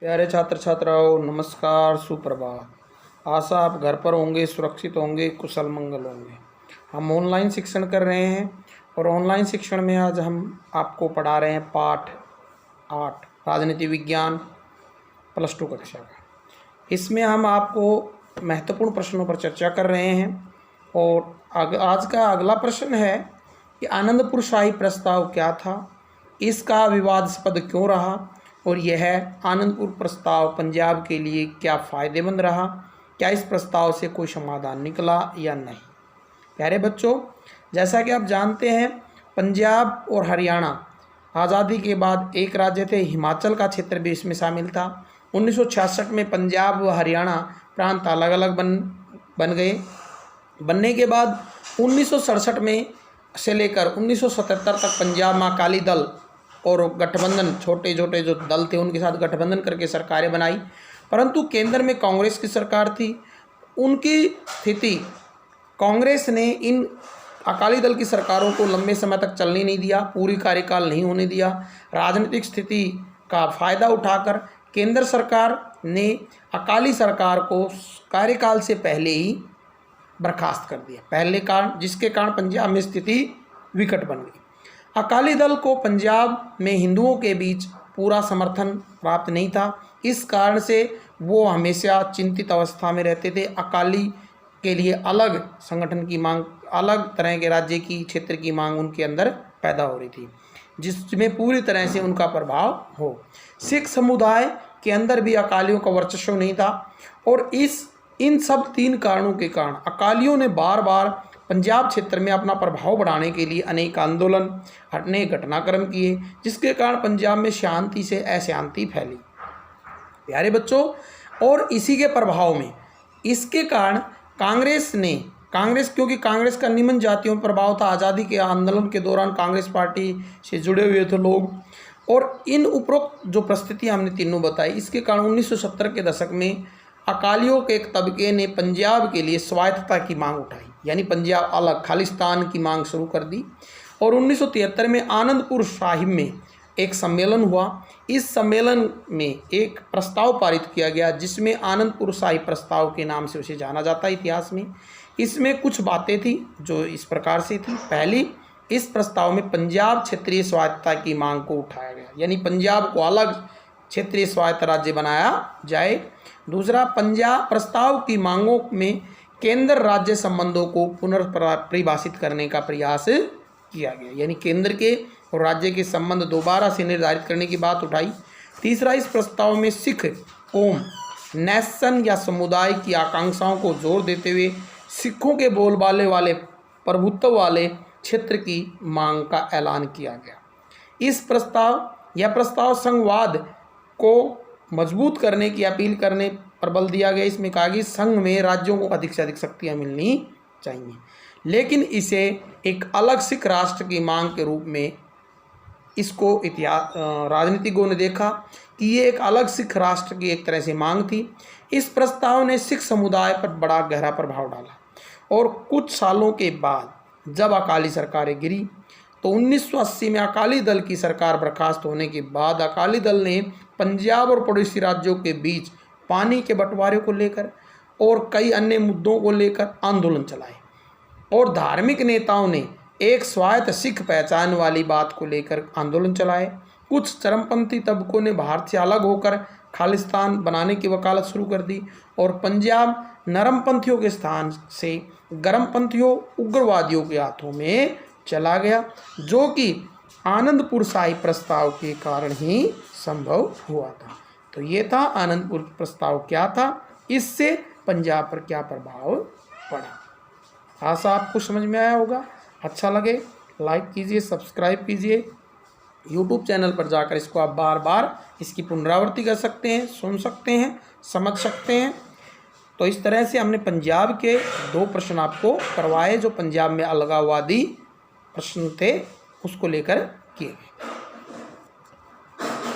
प्यारे छात्र छात्राओं, नमस्कार, सुप्रभात। आशा आप घर पर होंगे, सुरक्षित होंगे, कुशल मंगल होंगे। हम ऑनलाइन शिक्षण कर रहे हैं और ऑनलाइन शिक्षण में आज हम आपको पढ़ा रहे हैं पाठ 8 राजनीति विज्ञान +2 कक्षा का। इसमें हम आपको महत्वपूर्ण प्रश्नों पर चर्चा कर रहे हैं और आज का अगला प्रश्न है कि आनंदपुर शाही प्रस्ताव क्या था, इसका विवादास्पद क्यों रहा और यह आनंदपुर प्रस्ताव पंजाब के लिए क्या फ़ायदेमंद रहा, क्या इस प्रस्ताव से कोई समाधान निकला या नहीं। प्यारे बच्चों, जैसा कि आप जानते हैं, पंजाब और हरियाणा आज़ादी के बाद एक राज्य थे। हिमाचल का क्षेत्र भी इसमें शामिल था। 1966 में पंजाब व हरियाणा प्रांत अलग अलग बन गए। बनने के बाद 1967 में से लेकर 1977 तक पंजाब में अकाली दल और गठबंधन, छोटे छोटे जो दल थे उनके साथ गठबंधन करके सरकारें बनाई, परंतु केंद्र में कांग्रेस की सरकार थी। उनकी स्थिति, कांग्रेस ने इन अकाली दल की सरकारों को लंबे समय तक चलने नहीं दिया, पूरी कार्यकाल नहीं होने दिया। राजनीतिक स्थिति का फ़ायदा उठाकर केंद्र सरकार ने अकाली सरकार को कार्यकाल से पहले ही बर्खास्त कर दिया, जिसके कारण पंजाब में स्थिति विकट बन गई। अकाली दल को पंजाब में हिंदुओं के बीच पूरा समर्थन प्राप्त नहीं था। इस कारण से वो हमेशा चिंतित अवस्था में रहते थे। अकाली के लिए अलग संगठन की मांग, अलग तरह के राज्य की क्षेत्र की मांग उनके अंदर पैदा हो रही थी, जिसमें पूरी तरह से उनका प्रभाव हो। सिख समुदाय के अंदर भी अकालियों का वर्चस्व नहीं था और इन सब 3 कारणों के कारण अकालियों ने बार बार पंजाब क्षेत्र में अपना प्रभाव बढ़ाने के लिए अनेक आंदोलन, अनेक घटनाक्रम किए, जिसके कारण पंजाब में शांति से अशांति फैली। प्यारे बच्चों, और इसी के प्रभाव में, इसके कारण क्योंकि कांग्रेस का निम्न जातियों पर प्रभाव था। आज़ादी के आंदोलन के दौरान कांग्रेस पार्टी से जुड़े हुए थे लोग, और इन उपरोक्त जो परिस्थितियाँ हमने तीनों बताई, इसके कारण 1970 के दशक में अकालियों के एक तबके ने पंजाब के लिए स्वायत्तता की मांग उठाई, यानी पंजाब अलग, खालिस्तान की मांग शुरू कर दी। और 1973 में आनंदपुर साहिब में एक सम्मेलन हुआ। इस सम्मेलन में एक प्रस्ताव पारित किया गया, जिसमें आनंदपुर साहिब प्रस्ताव के नाम से उसे जाना जाता है इतिहास में। इसमें कुछ बातें थी जो इस प्रकार से थी। पहली, इस प्रस्ताव में पंजाब क्षेत्रीय स्वायत्तता की मांग को उठाया गया, यानी पंजाब को अलग क्षेत्रीय स्वायत्त राज्य बनाया जाए। दूसरा, पंजाब प्रस्ताव की मांगों में केंद्र राज्य संबंधों को पुनर्परिभाषित करने का प्रयास किया गया, यानी केंद्र के और राज्य के संबंध दोबारा से निर्धारित करने की बात उठाई। तीसरा, इस प्रस्ताव में सिख कौम, नेशन या समुदाय की आकांक्षाओं को जोर देते हुए सिखों के बोलबाले वाले प्रभुत्व वाले क्षेत्र की मांग का ऐलान किया गया। इस प्रस्ताव संघवाद को मजबूत करने की अपील करने पर बल दिया गया। इसमें कहा कि संघ में राज्यों को अधिक से अधिक शक्तियाँ मिलनी चाहिए, लेकिन इसे एक अलग सिख राष्ट्र की मांग के रूप में इसको राजनीतिकों ने देखा कि ये एक अलग सिख राष्ट्र की एक तरह से मांग थी। इस प्रस्ताव ने सिख समुदाय पर बड़ा गहरा प्रभाव डाला और कुछ सालों के बाद जब अकाली सरकारें गिरी तो 1980 में अकाली दल की सरकार बर्खास्त होने के बाद अकाली दल ने पंजाब और पड़ोसी राज्यों के बीच पानी के बंटवारे को लेकर और कई अन्य मुद्दों को लेकर आंदोलन चलाए, और धार्मिक नेताओं ने एक स्वायत्त सिख पहचान वाली बात को लेकर आंदोलन चलाए। कुछ चरमपंथी तबकों ने भारत से अलग होकर खालिस्तान बनाने की वकालत शुरू कर दी और पंजाब नरमपंथियों के स्थान से गर्मपंथियों, उग्रवादियों के हाथों में चला गया, जो कि आनंदपुर साहिब प्रस्ताव के कारण ही संभव हुआ था। तो ये था आनंदपुर प्रस्ताव क्या था, इससे पंजाब पर क्या प्रभाव पड़ा। आशा आपको समझ में आया होगा। अच्छा लगे लाइक कीजिए, सब्सक्राइब कीजिए। यूट्यूब चैनल पर जाकर इसको आप बार बार इसकी पुनरावृत्ति कर सकते हैं, सुन सकते हैं, समझ सकते हैं। तो इस तरह से हमने पंजाब के 2 प्रश्न आपको करवाए, जो पंजाब में अलगाववादी प्रश्न थे उसको लेकर किए गए।